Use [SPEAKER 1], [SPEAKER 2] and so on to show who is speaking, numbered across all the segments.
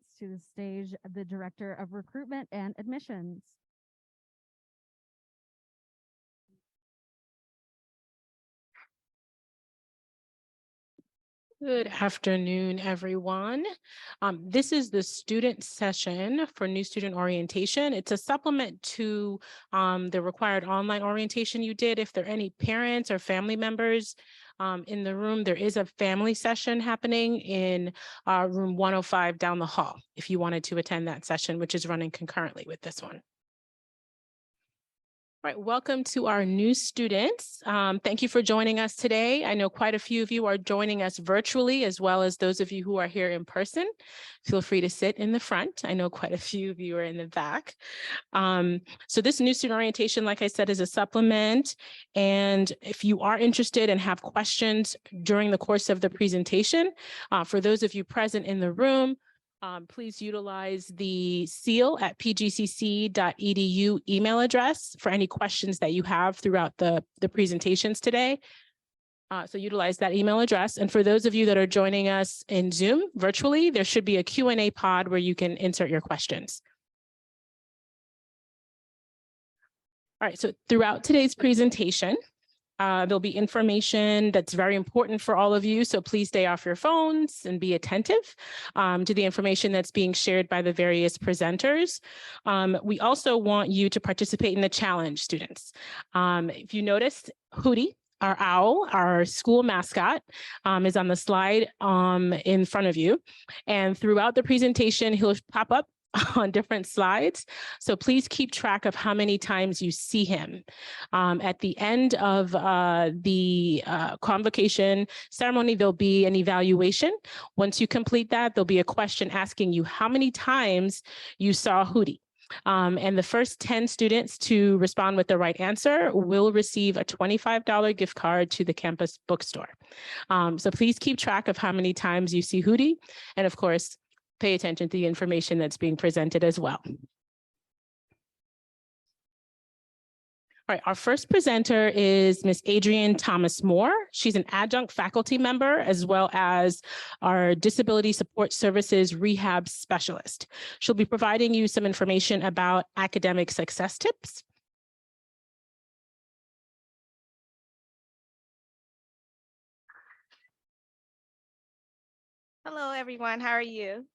[SPEAKER 1] presents to the stage the Director of Recruitment and Admissions.
[SPEAKER 2] Good afternoon, everyone. This is the student session for new student orientation. It's a supplement to the required online orientation you did. If there are any parents or family members in the room, there is a family session happening in room 105 down the hall if you wanted to attend that session, which is running concurrently with this one. All right, welcome to our new students. Thank you for joining us today. I know quite a few of you are joining us virtually, as well as those of you who are here in person. Feel free to sit in the front. I know quite a few of you are in the back. So this new student orientation, like I said, is a supplement. And if you are interested and have questions during the course of the presentation, for those of you present in the room, please utilize the seal@pgcc.edu email address for any questions that you have throughout the presentations today. So utilize that email address. And for those of you that are joining us in Zoom virtually, there should be a Q&A pod where you can insert your questions. All right, so throughout today's presentation, there'll be information that's very important for all of you. So please stay off your phones and be attentive to the information that's being shared by the various presenters. We also want you to participate in the challenge, students. If you noticed, Hootie, our owl, our school mascot, is on the slide in front of you. And throughout the presentation, he'll pop up on different slides. So please keep track of how many times you see him. At the end of the convocation ceremony, there'll be an evaluation. Once you complete that, there'll be a question asking you how many times you saw Hootie. And the first 10 students to respond with the right answer will receive a $25 gift card to the campus bookstore. So please keep track of how many times you see Hootie. And of course, pay attention to the information that's being presented as well. All right, our first presenter is Ms. Adrienne Thomas Moore. She's an adjunct faculty member as well as our Disability Support Services Rehab Specialist. She'll be providing you some information about academic success tips.
[SPEAKER 3] Hello, everyone. How are you?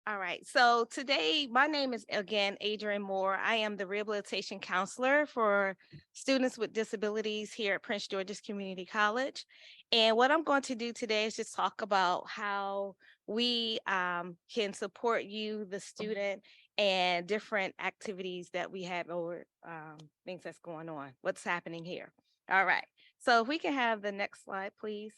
[SPEAKER 3] All right, so today my name is again Adrienne Moore. I am the rehabilitation counselor for students with disabilities here at Prince George's Community College. And what I'm going to do today is just talk about how we can support you, the student, and different activities that we have or things that's going on, what's happening here. All right, so if we can have the next slide, please.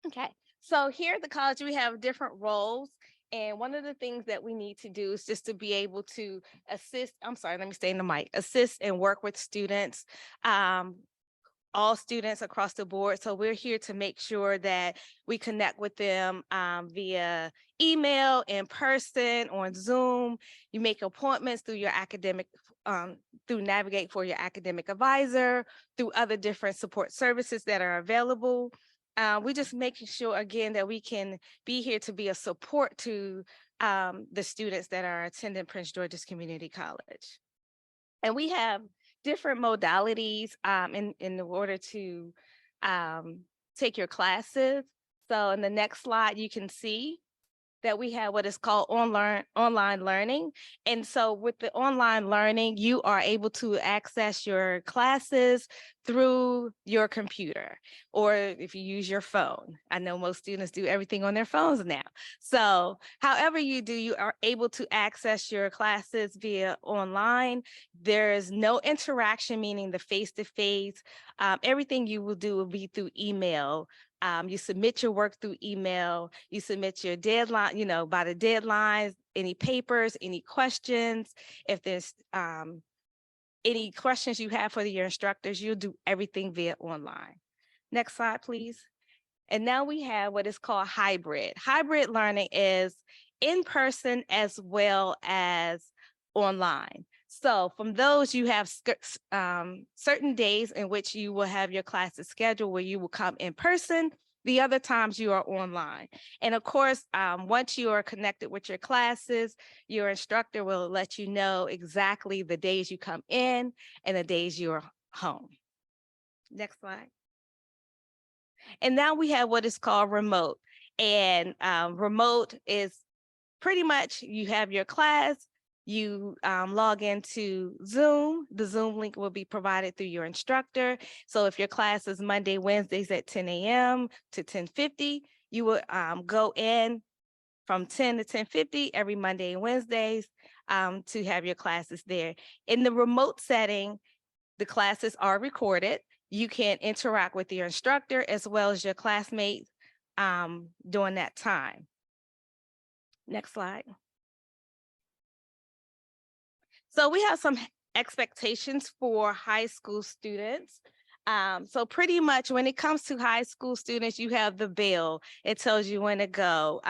[SPEAKER 3] Okay. So here at the college, we have different roles. And one of the things that we need to do is just to be able to assist, I'm sorry, let me stay in the mic, assist and work with students, all students across the board. So we're here to make sure that we connect with them via email, in person, on Zoom. You make appointments through your academic, through Navigate for your academic advisor, through other different support services that are available. We're just making sure, again, that we can be here to be a support to the students that are attending Prince George's Community College. And we have different modalities in order to take your classes. So in the next slide, you can see that we have what is called online learning. And so with the online learning, you are able to access your classes through your computer, or if you use your phone. I know most students do everything on their phones now. So however you do, you are able to access your classes via online. There is no interaction, meaning the face-to-face. Everything you will do will be through email. You submit your work through email, you submit your deadline, by the deadlines, any papers, any questions. If there's any questions you have for your instructors, you'll do everything via online. Next slide, please. And now we have what is called hybrid. Hybrid learning is in person as well as online. So from those, you have certain days in which you will have your classes scheduled where you will come in person. The other times you are online. And of course, once you are connected with your classes, your instructor will let you know exactly the days you come in and the days you're home. Next slide. And now we have what is called remote. And remote is pretty much you have your class, you log into Zoom. The Zoom link will be provided through your instructor. So if your class is Monday, Wednesdays at 10 a.m. to 10:50, you will go in from 10 to 10:50 every Monday and Wednesdays to have your classes there. In the remote setting, the classes are recorded. You can interact with your instructor as well as your classmates during that time. Next slide. So we have some expectations for high school students. So pretty much when it comes to high school students, you have the bell. It tells you when to go.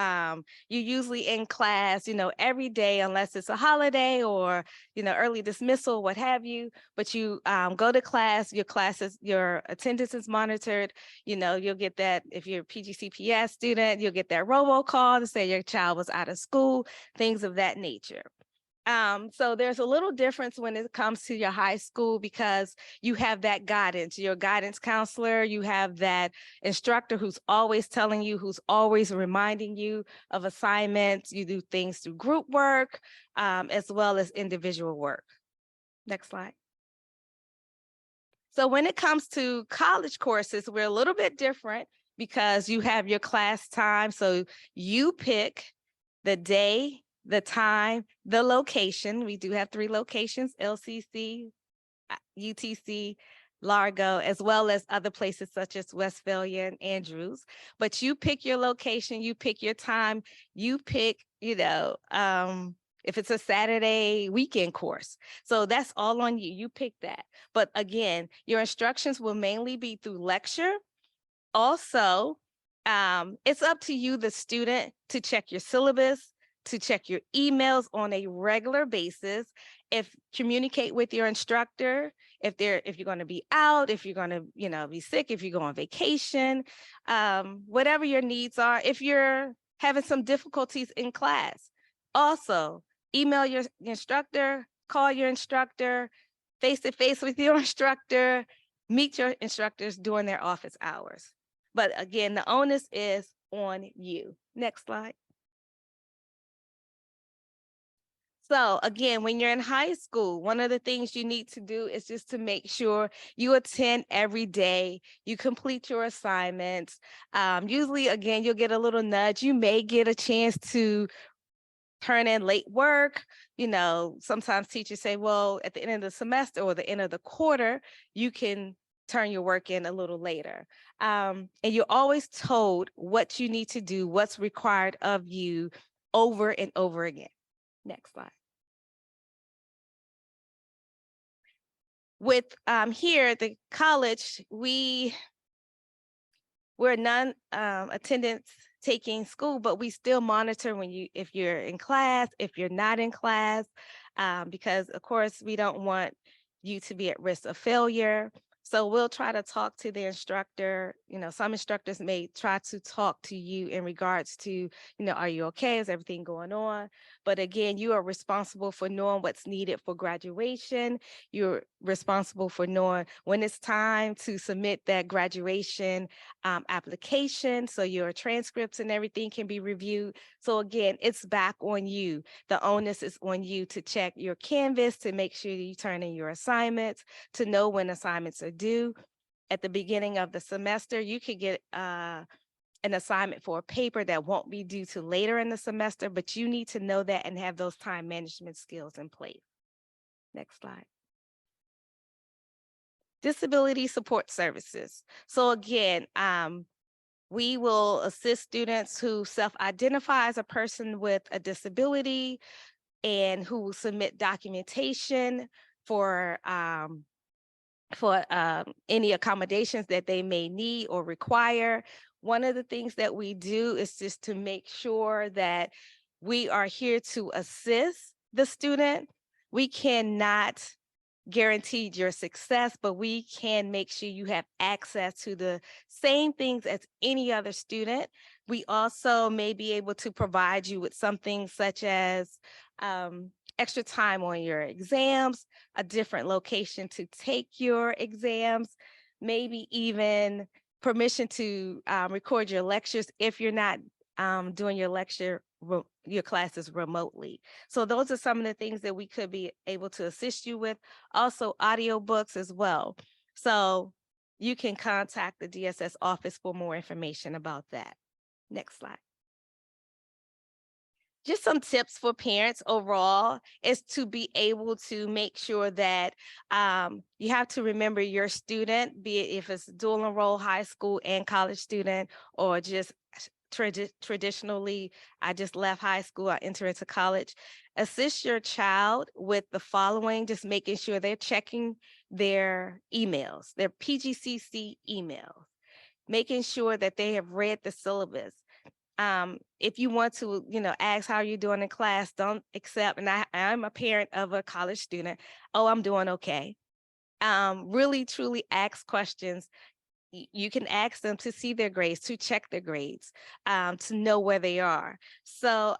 [SPEAKER 3] You're usually in class, every day, unless it's a holiday or, early dismissal, what have you. But you go to class, your attendance is monitored. You'll get that if you're a PGCPS student, you'll get that robocall to say your child was out of school, things of that nature. So there's a little difference when it comes to your high school because you have that guidance, your guidance counselor, you have that instructor who's always telling you, who's always reminding you of assignments. You do things through group work, as well as individual work. Next slide. So when it comes to college courses, we're a little bit different because you have your class time. So you pick the day, the time, the location. We do have 3 locations, LCC, UTC, Largo, as well as other places such as Westphalia and Andrews. But you pick your location, you pick your time, you pick, if it's a Saturday weekend course. So that's all on you. You pick that. But again, your instructions will mainly be through lecture. Also, it's up to you, the student, to check your syllabus, to check your emails on a regular basis. Communicate with your instructor, if you're going to be out, if you're going to, be sick, if you go on vacation, whatever your needs are. If you're having some difficulties in class, also email your instructor, call your instructor, face-to-face with your instructor, meet your instructors during their office hours. But again, the onus is on you. Next slide. So again, when you're in high school, one of the things you need to do is just to make sure you attend every day, you complete your assignments. Usually, again, you'll get a little nudge. You may get a chance to turn in late work. Sometimes teachers say, well, at the end of the semester or the end of the quarter, you can turn your work in a little later. And you're always told what you need to do, what's required of you over and over again. Next slide. With here at the college, we're non-attendance taking school, but we still monitor if you're in class, if you're not in class, because of course we don't want you to be at risk of failure. So we'll try to talk to the instructor. Some instructors may try to talk to you in regards to, are you okay? Is everything going on? But again, you are responsible for knowing what's needed for graduation. You're responsible for knowing when it's time to submit that graduation application, so your transcripts and everything can be reviewed. So again, it's back on you. The onus is on you to check your Canvas, to make sure you turn in your assignments, to know when assignments are due. At the beginning of the semester, you could get an assignment for a paper that won't be due to later in the semester, but you need to know that and have those time management skills in place. Next slide. Disability support services. So again, we will assist students who self-identify as a person with a disability and who will submit documentation for any accommodations that they may need or require. One of the things that we do is just to make sure that we are here to assist the student We cannot guarantee your success, but we can make sure you have access to the same things as any other student. We also may be able to provide you with something such as extra time on your exams, a different location to take your exams, maybe even permission to record your lectures if you're not doing your classes remotely. So those are some of the things that we could be able to assist you with. Also audiobooks as well. So you can contact the DSS office for more information about that. Next slide. Just some tips for parents overall is to be able to make sure that you have to remember your student, be it if it's dual enroll high school and college student, or just traditionally, I just left high school, I enter into college. Assist your child with the following, just making sure they're checking their emails, their PGCC emails, making sure that they have read the syllabus. If you want to, ask how you're doing in class, don't accept, and I'm a parent of a college student, oh, I'm doing okay. Really, truly ask questions. You can ask them to see their grades, to check their grades, to know where they are. So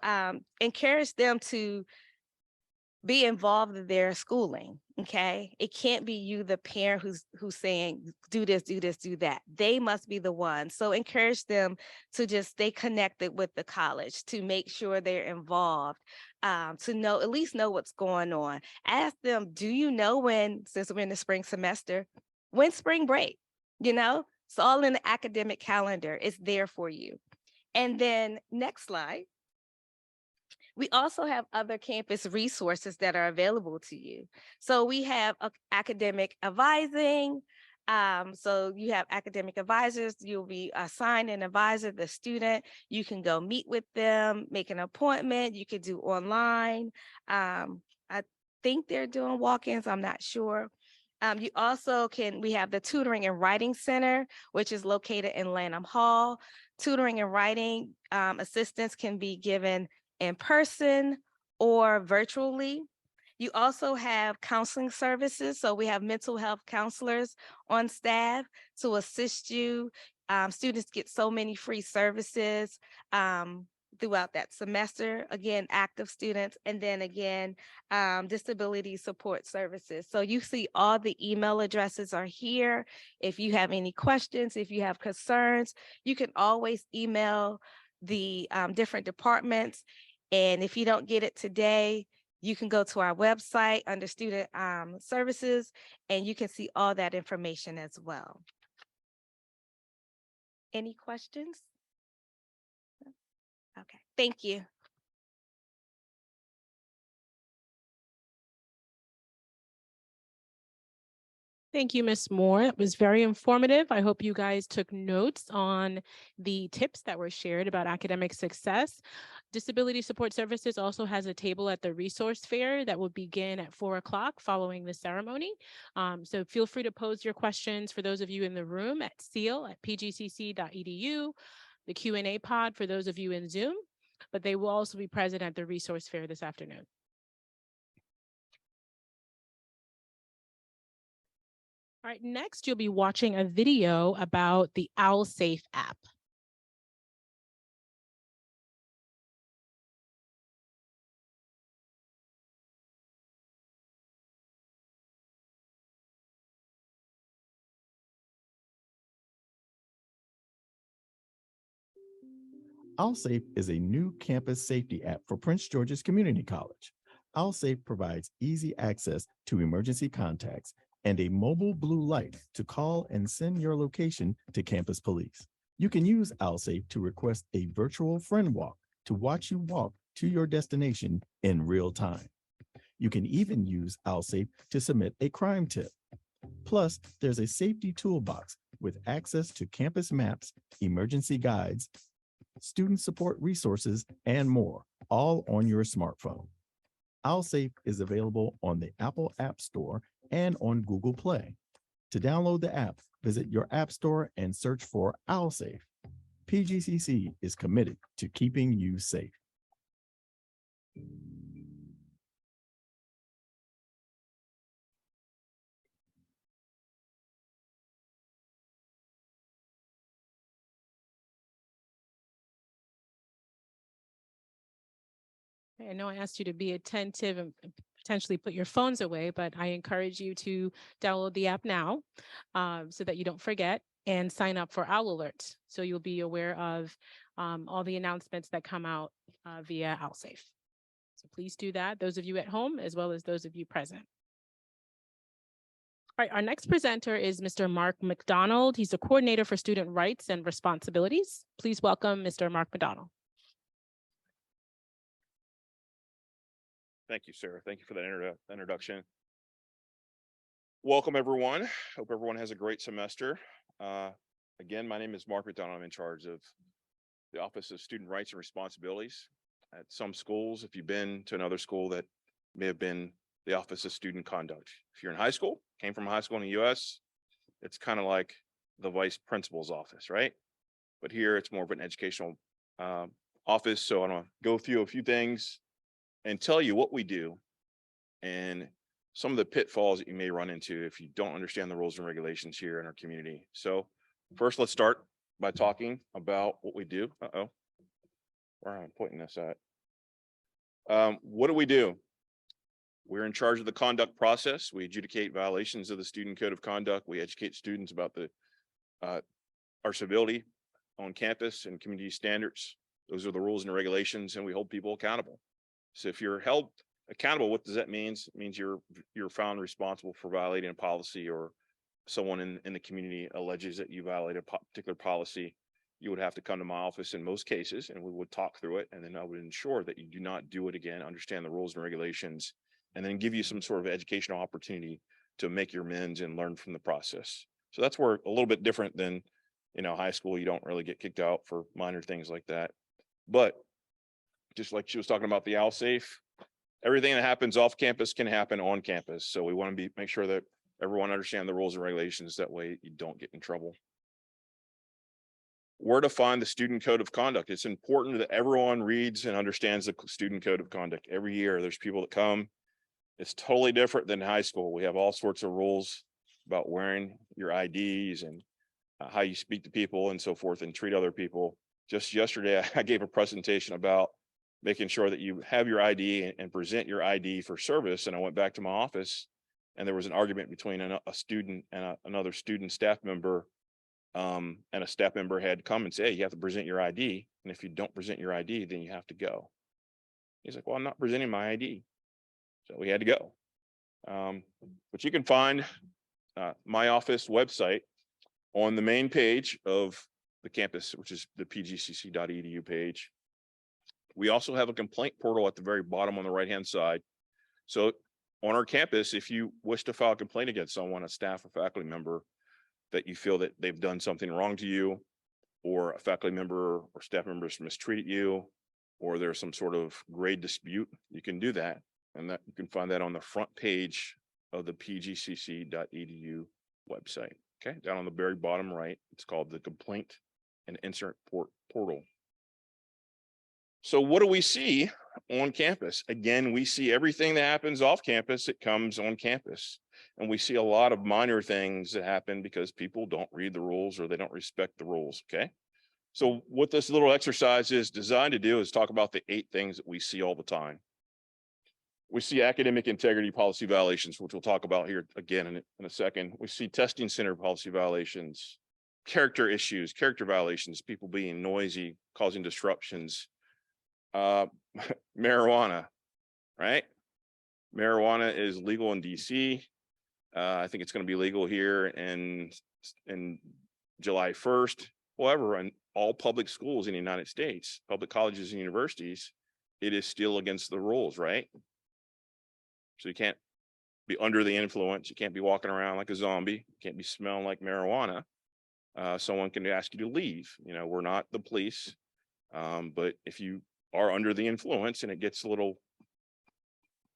[SPEAKER 3] encourage them to be involved in their schooling, okay? It can't be you, the parent, who's saying, do this, do this, do that. They must be the one. So encourage them to just stay connected with the college, to make sure they're involved, to at least know what's going on. Ask them, do you know since we're in the spring semester, when spring break? It's all in the academic calendar. It's there for you. And then next slide. We also have other campus resources that are available to you. So we have academic advising. So you have academic advisors. You'll be assigned an advisor, the student. You can go meet with them, make an appointment. You could do online. I think they're doing walk-ins. I'm not sure. You also we have the Tutoring and Writing Center, which is located in Lanham Hall. Tutoring and writing assistance can be given in person or virtually. You also have counseling services. So we have mental health counselors on staff to assist you. Students get so many free services throughout that semester. Again, active students, and then again, disability support services. So you see all the email addresses are here. If you have any questions, if you have concerns, you can always email the different departments. And if you don't get it today, you can go to our website under student services, and you can see all that information as well. Any questions? Okay, thank you.
[SPEAKER 2] Thank you, Ms. Moore. It was very informative. I hope you guys took notes on the tips that were shared about academic success. Disability Support Services also has a table at the resource fair that will begin at 4 o'clock following the ceremony. So feel free to pose your questions for those of you in the room at seal@pgcc.edu, the Q&A pod for those of you in Zoom, but they will also be present at the resource fair this afternoon. All right, next you'll be watching a video about the OwlSafe app.
[SPEAKER 4] OwlSafe is a new campus safety app for Prince George's Community College. OwlSafe provides easy access to emergency contacts and a mobile blue light to call and send your location to campus police. You can use OwlSafe to request a virtual friend walk to watch you walk to your destination in real time. You can even use OwlSafe to submit a crime tip. Plus, there's a safety toolbox with access to campus maps, emergency guides, student support resources, and more, all on your smartphone. OwlSafe is available on the Apple App Store and on Google Play. To download the app, visit your app store and search for OwlSafe. PGCC is committed to keeping you safe.
[SPEAKER 2] I know I asked you to be attentive and potentially put your phones away, but I encourage you to download the app now so that you don't forget, and sign up for Owl Alert. So you'll be aware of all the announcements that come out via OwlSafe. So please do that, those of you at home, as well as those of you present. All right, our next presenter is Mr. Mark McDonald. He's the coordinator for student rights and responsibilities. Please welcome Mr. Mark McDonald.
[SPEAKER 5] Thank you, Sarah. Thank you for that introduction. Welcome, everyone. Hope everyone has a great semester. Again, my name is Mark McDonald. I'm in charge of the Office of Student Rights and Responsibilities. At some schools, if you've been to another school, that may have been the Office of Student Conduct. If you're in high school, came from high school in the US, it's kind of like the vice principal's office, right? But here it's more of an educational office. So I'm gonna go through a few things and tell you what we do and some of the pitfalls that you may run into if you don't understand the rules and regulations here in our community. So first, let's start by talking about what we do. Where am I pointing this at? What do we do? We're in charge of the conduct process. We adjudicate violations of the Student Code of Conduct. We educate students about our civility on campus and community standards. Those are the rules and regulations, and we hold people accountable. So if you're held accountable, what does that mean? It means you're found responsible for violating a policy, or someone in the community alleges that you violated a particular policy. You would have to come to my office in most cases, and we would talk through it. And then I would ensure that you do not do it again, understand the rules and regulations, and then give you some sort of educational opportunity to make your amends and learn from the process. So that's where a little bit different than, high school. You don't really get kicked out for minor things like that. But just like she was talking about the OwlSafe, everything that happens off campus can happen on campus. So we want to make sure that everyone understands the rules and regulations. That way you don't get in trouble. Where to find the Student Code of Conduct? It's important that everyone reads and understands the Student Code of Conduct. Every year there's people that come. It's totally different than high school. We have all sorts of rules about wearing your IDs and how you speak to people and so forth and treat other people. Just yesterday, I gave a presentation about making sure that you have your ID and present your ID for service. And I went back to my office, and there was an argument between a student and another student staff member. And a staff member had come and say, hey, you have to present your ID. And if you don't present your ID, then you have to go. He's like, well, I'm not presenting my ID. So we had to go. But you can find my office website on the main page of the campus, which is the pgcc.edu page. We also have a complaint portal at the very bottom on the right-hand side. So on our campus, if you wish to file a complaint against someone, a staff or faculty member, that you feel that they've done something wrong to you, or a faculty member or staff member has mistreated you, or there's some sort of grade dispute, you can do that. And that you can find that on the front page of the pgcc.edu website. Okay, down on the very bottom right, it's called the Complaint and Insert Portal. So what do we see on campus? Again, we see everything that happens off campus, it comes on campus. And we see a lot of minor things that happen because people don't read the rules or they don't respect the rules, okay? So what this little exercise is designed to do is talk about the 8 things that we see all the time. We see academic integrity policy violations, which we'll talk about here again in a second. We see testing center policy violations, character issues, character violations, people being noisy, causing disruptions, marijuana, right? Marijuana is legal in DC. I think it's going to be legal here in July 1st. However, in all public schools in the United States, public colleges and universities, it is still against the rules, right? So you can't be under the influence. You can't be walking around like a zombie. You can't be smelling like marijuana. Someone can ask you to leave. We're not the police, but if you are under the influence and it gets a little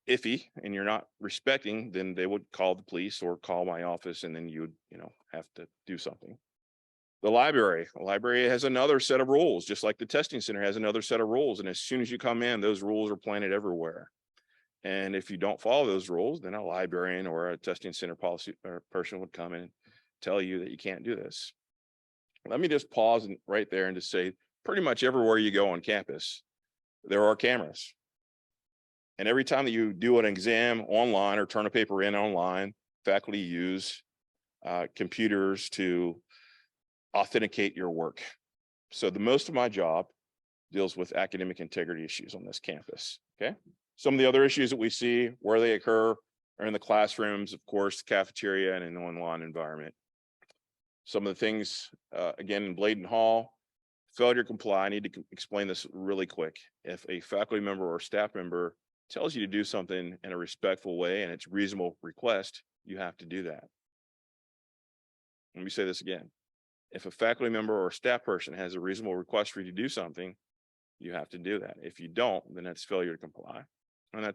[SPEAKER 5] iffy and you're not respecting, then they would call the police or call my office, and then you would, have to do something. The library has another set of rules, just like the testing center has another set of rules. And as soon as you come in, those rules are planted everywhere. And if you don't follow those rules, then a librarian or a testing center policy or person would come in and tell you that you can't do this. Let me just pause right there and just say, pretty much everywhere you go on campus, there are cameras. And every time that you do an exam online or turn a paper in online, faculty use computers to authenticate your work. So the most of my job deals with academic integrity issues on this campus, okay? Some of the other issues that we see where they occur are in the classrooms, of course, the cafeteria and an online environment. Some of the things, again, in Bladen Hall, failure to comply. I need to explain this really quick. If a faculty member or staff member tells you to do something in a respectful way and it's reasonable request, you have to do that. Let me say this again. If a faculty member or staff person has a reasonable request for you to do something, you have to do that. If you don't, then that's failure to comply. And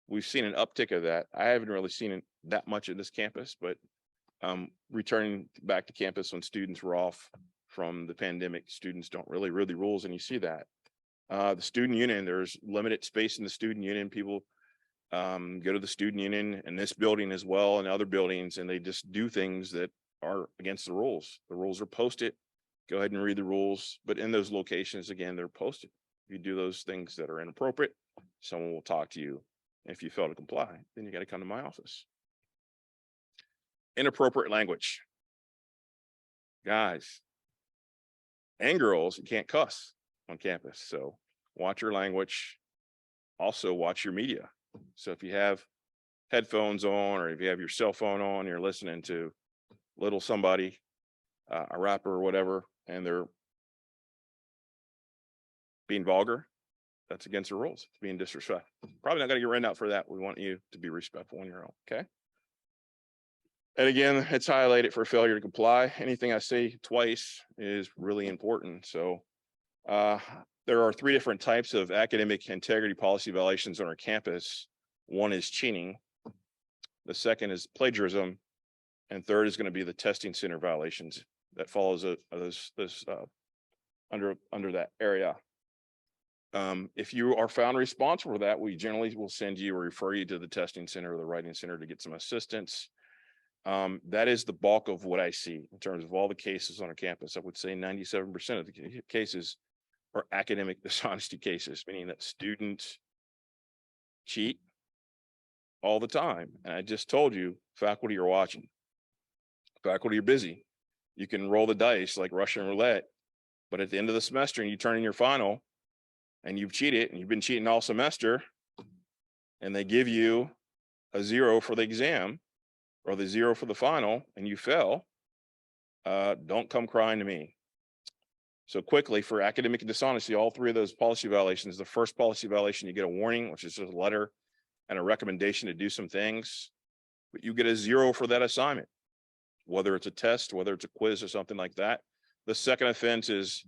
[SPEAKER 5] we've seen an uptick of that. I haven't really seen it that much at this campus, but returning back to campus when students were off from the pandemic, students don't really read the rules, and you see that. The student union, there's limited space in the student union. People go to the student union in this building as well and other buildings, and they just do things that are against the rules. The rules are posted. Go ahead and read the rules. But in those locations, again, they're posted. If you do those things that are inappropriate, someone will talk to you. If you fail to comply, then you got to come to my office. Inappropriate language. Guys and girls, you can't cuss on campus. So watch your language. Also watch your media. So if you have headphones on, or if you have your cell phone on, you're listening to little somebody, a rapper or whatever, and they're being vulgar, that's against the rules. It's being disrespectful. Probably not going to get written out for that. We want you to be respectful on your own, okay? And again, it's highlighted for failure to comply. Anything I say twice is really important. So there are 3 different types of academic integrity policy violations on our campus. One is cheating. The second is plagiarism. And third is going to be the testing center violations that follows under that area. If you are found responsible for that, we generally will send you or refer you to the testing center or the writing center to get some assistance. That is the bulk of what I see in terms of all the cases on our campus. I would say 97% of the cases are academic dishonesty cases, meaning that students cheat all the time. And I just told you, faculty are watching. Faculty are busy. You can roll the dice like Russian roulette, but at the end of the semester and you turn in your final and you've cheated and you've been cheating all semester, and they give you a 0 for the exam or the 0 for the final and you fail, don't come crying to me. So quickly, for academic dishonesty, all 3 of those policy violations, the first policy violation, you get a warning, which is just a letter and a recommendation to do some things, but you get a 0 for that assignment, whether it's a test, whether it's a quiz or something like that. The second offense is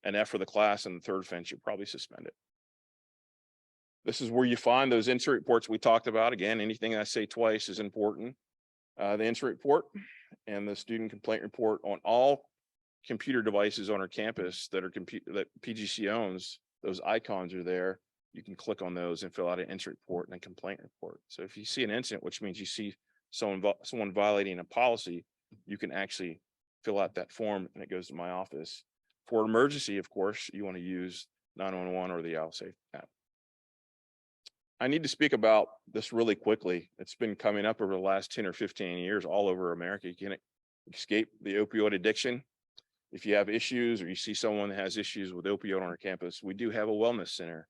[SPEAKER 5] an F for the class, and the third offense, you're probably suspended. This is where you find those incident reports we talked about. Again, anything I say twice is important. The incident report and the student complaint report on all computer devices on our campus that PGC owns, those icons are there. You can click on those and fill out an incident report and a complaint report. So if you see an incident, which means you see someone violating a policy, you can actually fill out that form and it goes to my office. For emergency, of course, you want to use 911 or the ALSAFE app. I need to speak about this really quickly. It's been coming up over the last 10 or 15 years all over America. You can't escape the opioid addiction. If you have issues or you see someone that has issues with opioid on our campus, we do have a wellness center.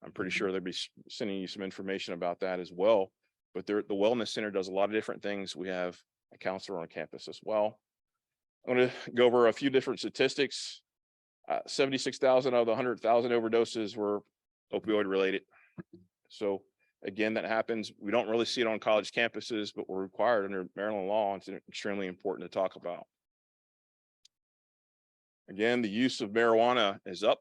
[SPEAKER 5] I'm pretty sure they'll be sending you some information about that as well. But the wellness center does a lot of different things. We have a counselor on campus as well. I'm going to go over a few different statistics. 76,000 of the 100,000 overdoses were opioid related. So again, that happens. We don't really see it on college campuses, but we're required under Maryland law. It's extremely important to talk about. Again, the use of marijuana is up.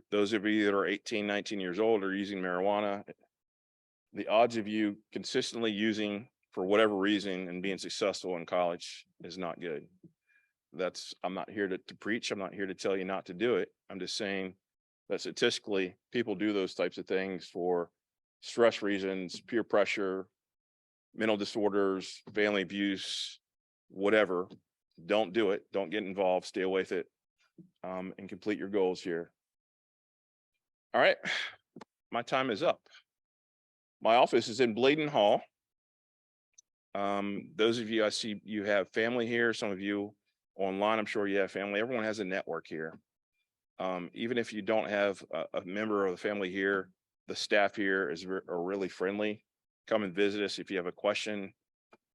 [SPEAKER 5] Those of you that are 18, 19 years old are using marijuana. The odds of you consistently using for whatever reason and being successful in college is not good. I'm not here to preach. I'm not here to tell you not to do it. I'm just saying that statistically, people do those types of things for stress reasons, peer pressure, mental disorders, family abuse, whatever. Don't do it. Don't get involved. Stay away with it, and complete your goals here. All right, my time is up. My office is in Bladen Hall. Those of you, I see you have family here. Some of you online, I'm sure you have family. Everyone has a network here. Even if you don't have a member of the family here, the staff here are really friendly. Come and visit us if you have a question.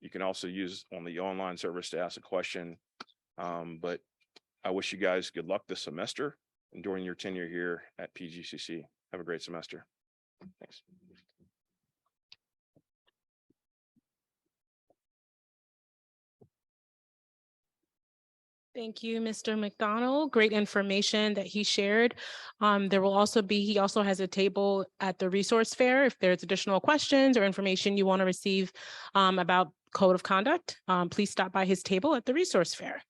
[SPEAKER 5] You can also use on the online service to ask a question. But I wish you guys good luck this semester and during your tenure here at PGCC. Have a great semester. Thanks.
[SPEAKER 2] Thank you, Mr. McDonald. Great information that he shared. There will also be, he also has a table at the resource fair. If there's additional questions or information you want to receive about code of conduct, please stop by his table at the resource fair.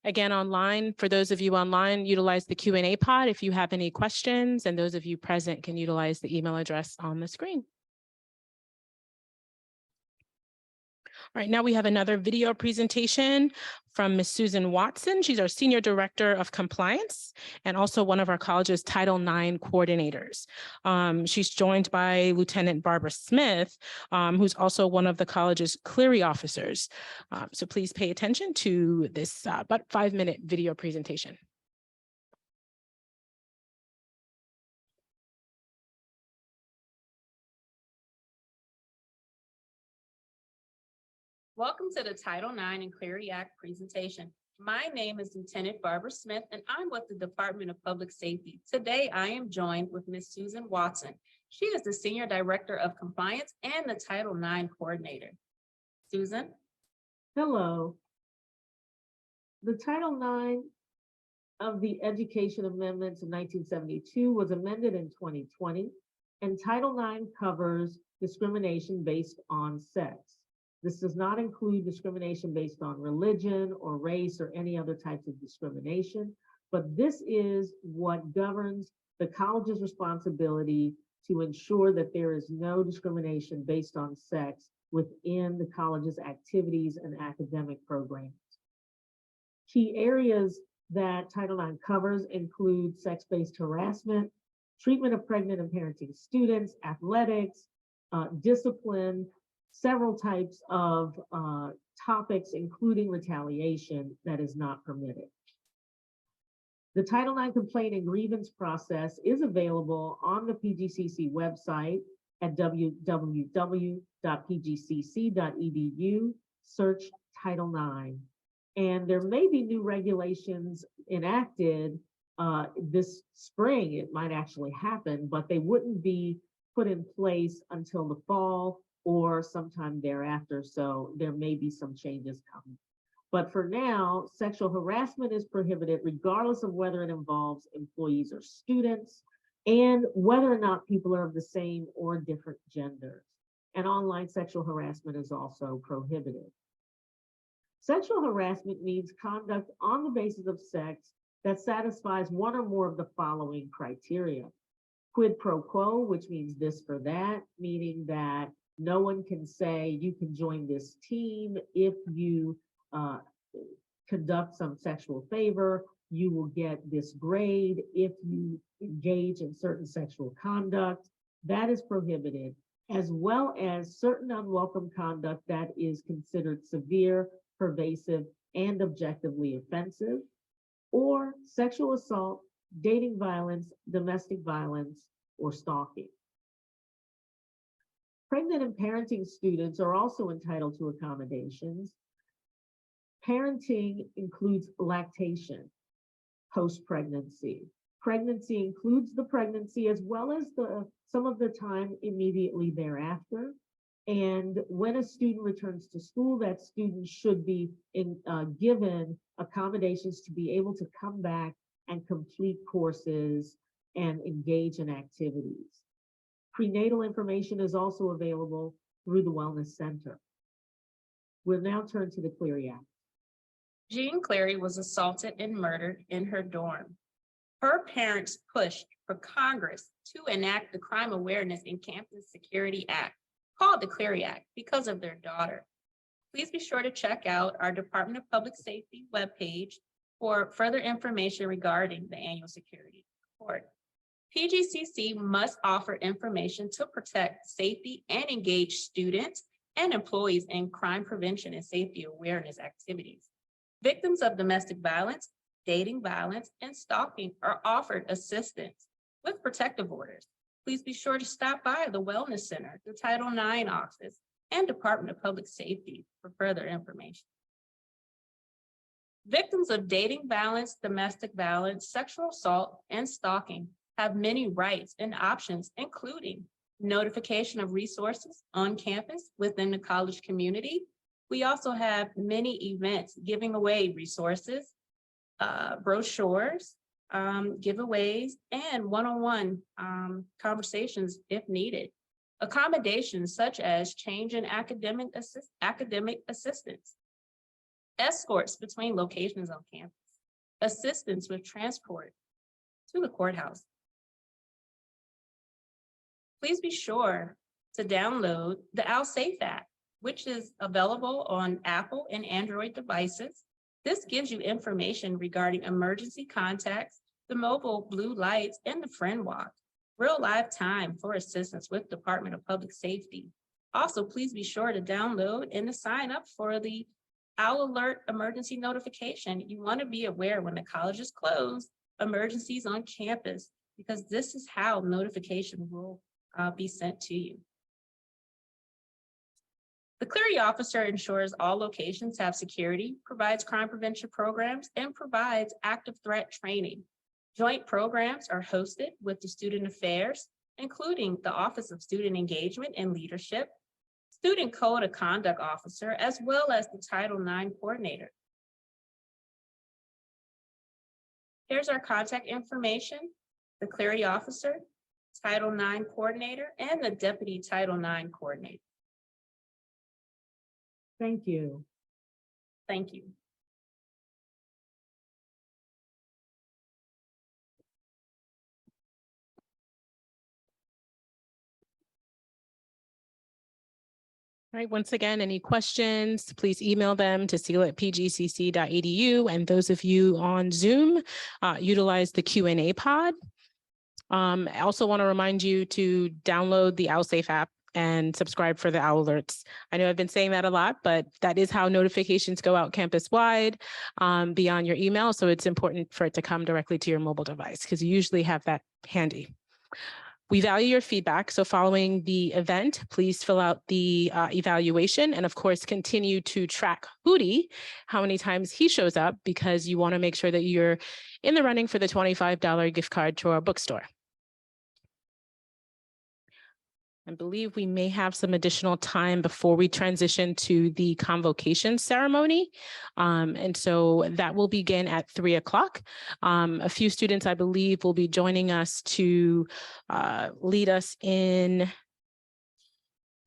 [SPEAKER 2] Again, online, for those of you online, utilize the Q&A pod if you have any questions, and those of you present can utilize the email address on the screen. All right, now we have another video presentation from Ms. Susan Watson. She's our Senior Director of Compliance and also one of our college's Title IX coordinators. She's joined by Lieutenant Barbara Smith, who's also one of the college's Clery officers. So please pay attention to this about 5-minute video presentation.
[SPEAKER 6] Welcome to the Title IX and Clery Act presentation. My name is Lieutenant Barbara Smith, and I'm with the Department of Public Safety. Today, I am joined with Ms. Susan Watson. She is the Senior Director of Compliance and the Title IX Coordinator. Susan?
[SPEAKER 7] Hello. The Title IX of the Education Amendments of 1972 was amended in 2020, and Title IX covers discrimination based on sex. This does not include discrimination based on religion or race or any other types of discrimination, but this is what governs the college's responsibility to ensure that there is no discrimination based on sex within the college's activities and academic programs. Key areas that Title IX covers include sex-based harassment, treatment of pregnant and parenting students, athletics, discipline, several types of topics, including retaliation that is not permitted. The Title IX complaint and grievance process is available on the PGCC website at www.pgcc.edu, search Title IX. And there may be new regulations enacted this spring. It might actually happen, but they wouldn't be put in place until the fall or sometime thereafter. So there may be some changes coming. But for now, sexual harassment is prohibited regardless of whether it involves employees or students and whether or not people are of the same or different genders. And online sexual harassment is also prohibited. Sexual harassment means conduct on the basis of sex that satisfies one or more of the following criteria. Quid pro quo, which means this for that, meaning that no one can say you can join this team if you conduct some sexual favor, you will get this grade if you engage in certain sexual conduct. That is prohibited, as well as certain unwelcome conduct that is considered severe, pervasive, and objectively offensive, or sexual assault, dating violence, domestic violence, or stalking. Pregnant and parenting students are also entitled to accommodations. Parenting includes lactation, post-pregnancy. Pregnancy includes the pregnancy as well as some of the time immediately thereafter. And when a student returns to school, that student should be given accommodations to be able to come back and complete courses and engage in activities. Prenatal information is also available through the Wellness Center. We'll now turn to the Clery Act.
[SPEAKER 6] Jean Clery was assaulted and murdered in her dorm. Her parents pushed for Congress to enact the Crime Awareness and Campus Security Act, called the Clery Act, because of their daughter. Please be sure to check out our Department of Public Safety webpage for further information regarding the annual security report. PGCC must offer information to protect safety and engage students and employees in crime prevention and safety awareness activities. Victims of domestic violence, dating violence, and stalking are offered assistance with protective orders. Please be sure to stop by the Wellness Center, the Title IX office, and Department of Public Safety for further information. Victims of dating violence, domestic violence, sexual assault, and stalking have many rights and options, including notification of resources on campus within the college community. We also have many events giving away resources, brochures, giveaways, and one-on-one conversations if needed. Accommodations such as change in academic assistance, escorts between locations on campus, assistance with transport to the courthouse. Please be sure to download the OwlSafe app, which is available on Apple and Android devices. This gives you information regarding emergency contacts, the mobile blue lights, and the friend walk. Real live time for assistance with Department of Public Safety. Also, please be sure to download and to sign up for the Owl Alert emergency notification. You want to be aware when the college is closed, emergencies on campus, because this is how notification will be sent to you. The Clery officer ensures all locations have security, provides crime prevention programs, and provides active threat training. Joint programs are hosted with the Student Affairs, including the Office of Student Engagement and Leadership, Student Code of Conduct Officer, as well as the Title IX Coordinator. Here's our contact information: the Clery officer, Title IX Coordinator, and the Deputy Title IX Coordinator.
[SPEAKER 7] Thank you.
[SPEAKER 6] Thank you.
[SPEAKER 2] All right, once again, any questions, please email them to seal@pgcc.edu. And those of you on Zoom, utilize the Q&A pod. I also want to remind you to download the OwlSafe app and subscribe for the Owl Alerts. I know I've been saying that a lot, but that is how notifications go out campus-wide beyond your email. So it's important for it to come directly to your mobile device because you usually have that handy. We value your feedback. So following the event, please fill out the evaluation and of course, continue to track Hootie, how many times he shows up, because you want to make sure that you're in the running for the $25 gift card to our bookstore. I believe we may have some additional time before we transition to the convocation ceremony. And so that will begin at 3 o'clock. A few students, I believe, will be joining us to lead us in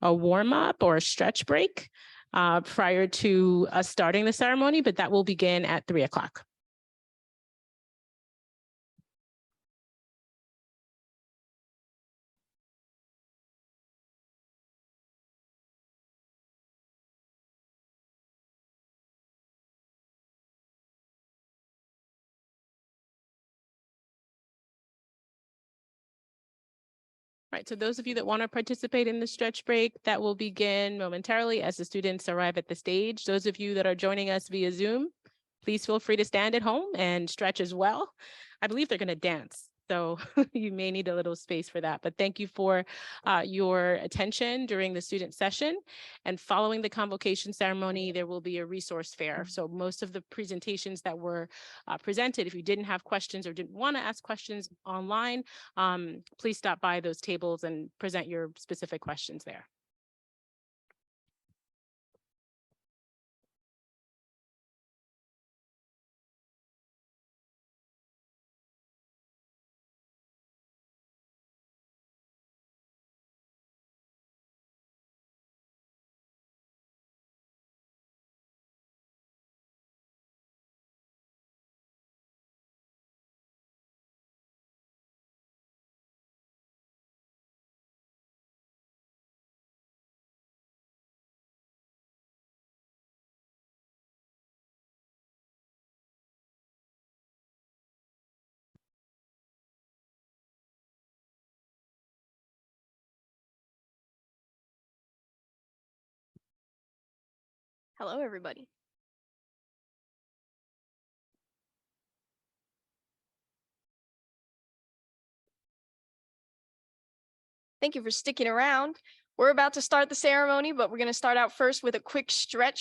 [SPEAKER 2] a warm up or a stretch break prior to us starting the ceremony, but that will begin at 3 o'clock. All right, so those of you that want to participate in the stretch break, that will begin momentarily as the students arrive at the stage. Those of you that are joining us via Zoom, please feel free to stand at home and stretch as well. I believe they're going to dance, so you may need a little space for that. But thank you for your attention during the student session. And following the convocation ceremony, there will be a resource fair. So most of the presentations that were presented, if you didn't have questions or didn't want to ask questions online, please stop by those tables and present your specific questions there.
[SPEAKER 8] Hello, everybody. Thank you for sticking around. We're about to start the ceremony, but we're going to start out first with a quick stretch